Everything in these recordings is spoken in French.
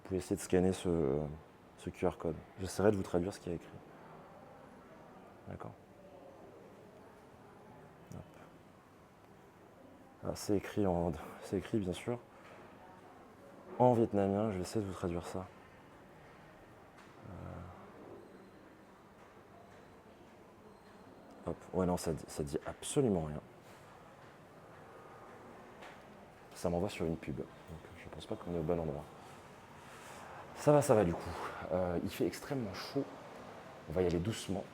pouvez essayer de scanner ce QR code. J'essaierai de vous traduire ce qu'il y a écrit. D'accord. C'est écrit bien sûr en vietnamien. Je vais essayer de vous traduire ça. Hop. Ouais, non, ça dit absolument rien. Ça m'envoie sur une pub. Donc je pense pas qu'on est au bon endroit. Ça va du coup. Il fait extrêmement chaud. On va y aller doucement.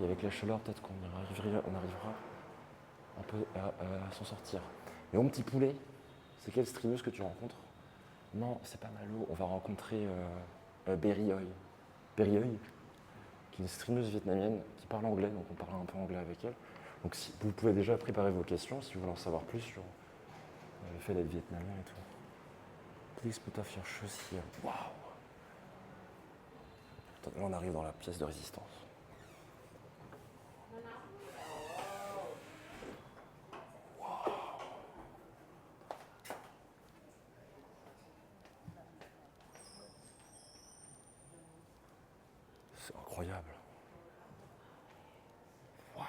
Et avec la chaleur, peut-être qu'on arrivera un peu à s'en sortir. Et mon petit poulet, c'est quelle streameuse que tu rencontres? Non, c'est pas Malo. On va rencontrer Berry Hoi. Berry Hoi, qui est une streameuse vietnamienne qui parle anglais, donc on parlera un peu anglais avec elle. Donc si, vous pouvez déjà préparer vos questions si vous voulez en savoir plus sur le fait d'être vietnamien et tout. Please put off your shoes here. Waouh! Là on arrive dans la pièce de résistance. C'est incroyable. Waouh!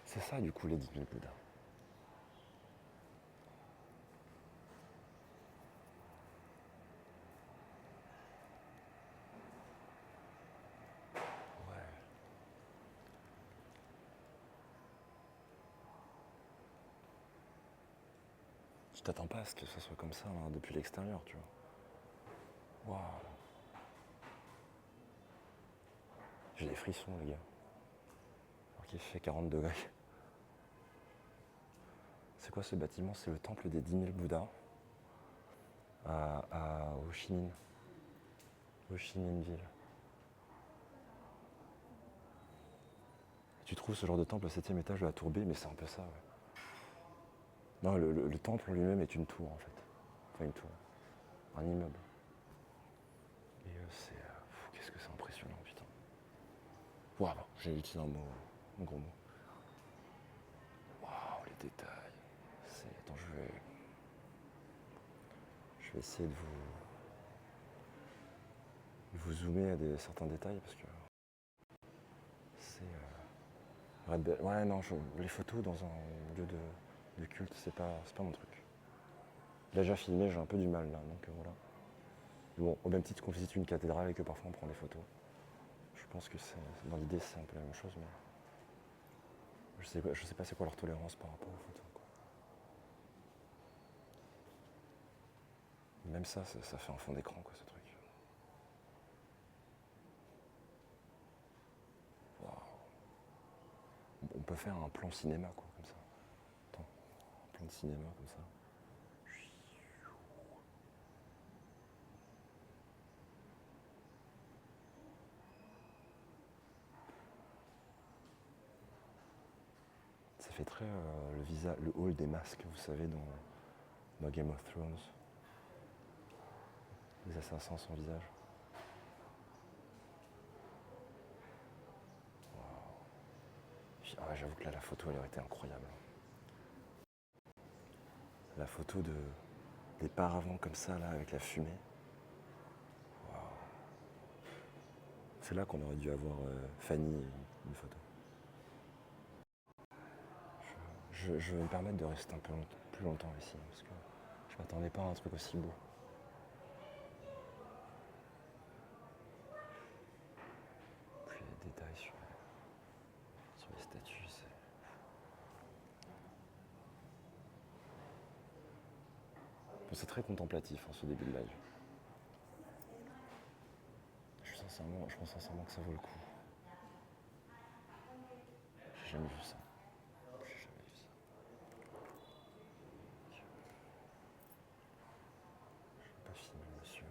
C'est ça du coup les 10 000 Bouddhas. Tu t'attends pas à ce que ça soit comme ça là, depuis l'extérieur, tu vois. Waouh! J'ai des frissons, les gars. Alors qu'il fait 40 degrés. C'est quoi ce bâtiment? C'est le temple des 10 000 Bouddhas à Ho Chi Minh. Ho Chi Minh Ville. Tu trouves ce genre de temple au 7e étage de la tour B, mais c'est un peu ça, ouais. Non, le temple en lui-même est une tour, en fait. Enfin, une tour. Un immeuble. Et qu'est-ce que c'est impressionnant, putain. Waouh, j'ai utilisé un gros mot. Waouh, les détails. Attends, je vais essayer de vous zoomer à certains détails, parce que c'est... Ouais, non, les photos dans un lieu de culte, c'est pas mon truc. Là, déjà filmé, j'ai un peu du mal, là, donc voilà. Bon, au même titre qu'on visite une cathédrale et que parfois on prend des photos. Je pense que dans l'idée, c'est un peu la même chose, mais je sais pas c'est quoi leur tolérance par rapport aux photos, quoi. Même ça fait un fond d'écran, quoi, ce truc. Waouh. On peut faire un plan cinéma, quoi, comme ça. Attends, un plan de cinéma, comme ça. Ça fait très le hall des masques, vous savez, dans Game of Thrones. Les assassins sans visage. Ah ouais, j'avoue que là, la photo, elle aurait été incroyable. La photo des paravents comme ça, là, avec la fumée. Waouh. C'est là qu'on aurait dû avoir Fanny une photo. Je vais me permettre de rester un peu plus longtemps ici, parce que je m'attendais pas à un truc aussi beau. Puis les détails sur les statues, c'est très contemplatif, hein, ce début de live. Je pense sincèrement que ça vaut le coup. J'ai jamais vu ça. J'ai jamais vu ça. Je vais pas filmer le monsieur.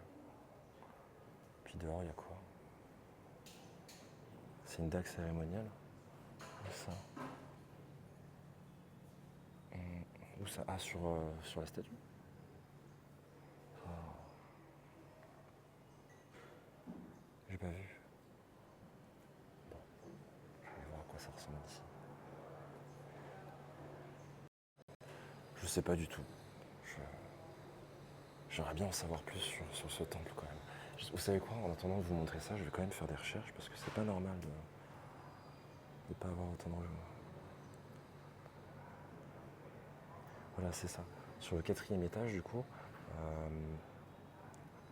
Puis dehors, il y a quoi? C'est une dague cérémoniale. Où ça? Où ça? Ah, sur la statue. J'ai pas vu. Bon, je vais voir à quoi ça ressemble ici. Je sais pas du tout. Je- J'aimerais bien en savoir plus sur ce temple quand même. Vous savez quoi, en attendant de vous montrer ça, je vais quand même faire des recherches parce que c'est pas normal de ne pas avoir autant d'enjeux. Voilà, c'est ça. Sur le quatrième étage, du coup, euh,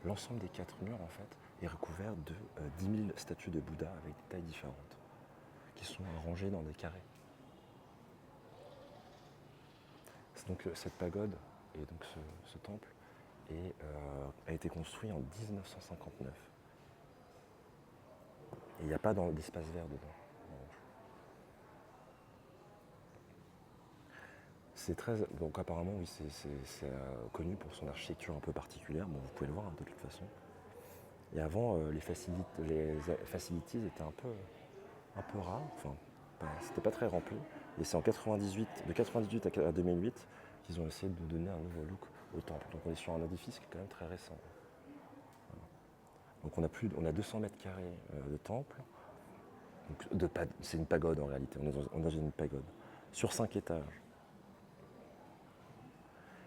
l'ensemble des 4 murs, en fait, est recouvert de 10 000 statues de Bouddha avec des tailles différentes, qui sont rangées dans des carrés. C'est donc cette pagode et donc ce temple a été construit en 1959. Et il n'y a pas d'espace vert dedans. C'est très. Donc apparemment, oui, c'est connu pour son architecture un peu particulière. Bon, vous pouvez le voir de toute façon. Et avant, les facilities étaient un peu rares. Enfin, c'était pas très rempli. Et c'est en 98, de 98 à 2008 qu'ils ont essayé de donner un nouveau look au temple. Donc on est sur un édifice qui est quand même très récent. Donc on a 200 mètres carrés de temple. C'est une pagode en réalité. On est dans une pagode sur 5 étages.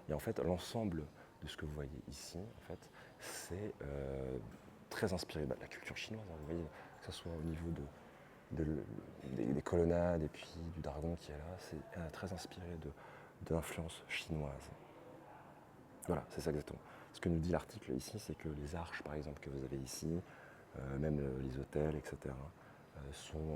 Et en fait, l'ensemble de ce que vous voyez ici, en fait, c'est très inspiré de la culture chinoise. Hein, vous voyez, que ce soit au niveau des colonnades et puis du dragon qui est là, c'est très inspiré de l'influence chinoise. Voilà, c'est ça exactement. Ce que nous dit l'article ici, c'est que les arches, par exemple, que vous avez ici, même les hôtels, etc., sont